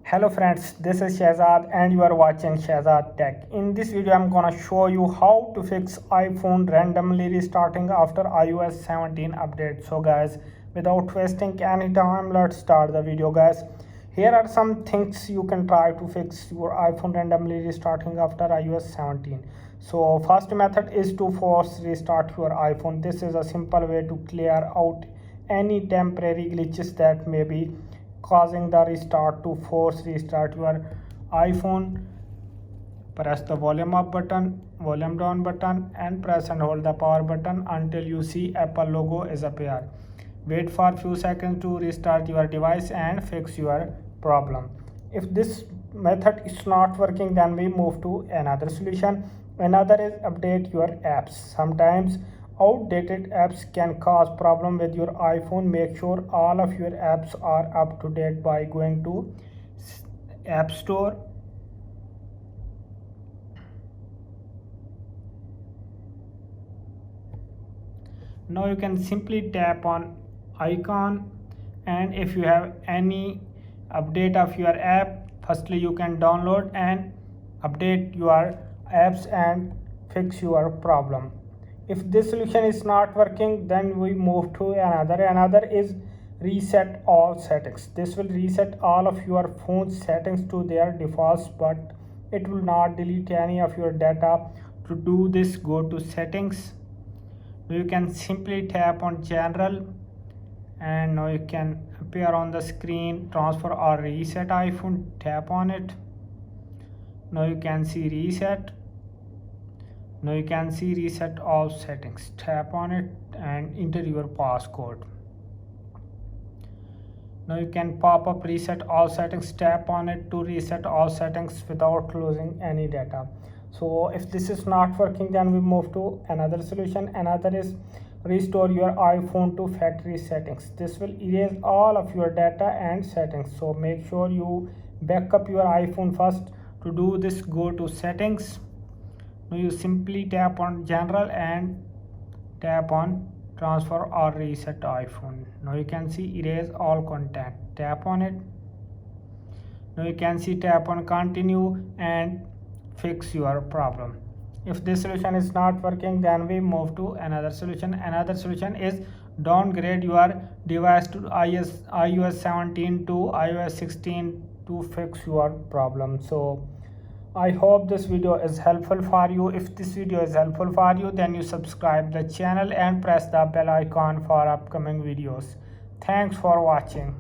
Hello friends, this is Shahzad and you are watching Shahzad Tech. In this video, I'm gonna show you how to fix iPhone randomly restarting after iOS 17 update. So guys, without wasting any time, let's start the video guys. Here are some things you can try to fix your iPhone randomly restarting after iOS 17. So first method is to force restart your iPhone. This is a simple way to clear out any temporary glitches that may be causing the restart. To force restart your iPhone, press the volume up button, volume down button and press and hold the power button until you see Apple logo is appear. Wait for few seconds to restart your device and fix your problem. If this method is not working, then we move to another solution. Another is update your apps. Sometimes outdated apps can cause problem with your iPhone. Make sure all of your apps are up to date by going to App Store. Now you can simply tap on icon, and if you have any update of your app, firstly you can download and update your apps and fix your problem. If this solution is not working, then we move to another is reset all settings. This will reset all of your phone settings to their defaults, but it will not delete any of your data. To do this, go to settings. Now you can simply tap on general, and now you can appear on the screen transfer or reset iPhone. Tap on it. Now you can see reset. Now you can see reset all settings. Tap on it and enter your passcode. Now you can pop up reset all settings. Tap on it to reset all settings without losing any data. So if this is not working, then we move to another solution. Another is restore your iPhone to factory settings. This will erase all of your data and settings. So make sure you back up your iPhone first. To do this, go to settings. Now you simply tap on general and tap on transfer or reset iPhone. Now you can see erase all content. Tap on it. Now you can see tap on continue and fix your problem. If this solution is not working, then we move to another solution. Another solution is downgrade your device to iOS 17 to iOS 16 to fix your problem. So I hope this video is helpful for you. If this video is helpful for you, then you subscribe the channel and press the bell icon for upcoming videos. Thanks for watching.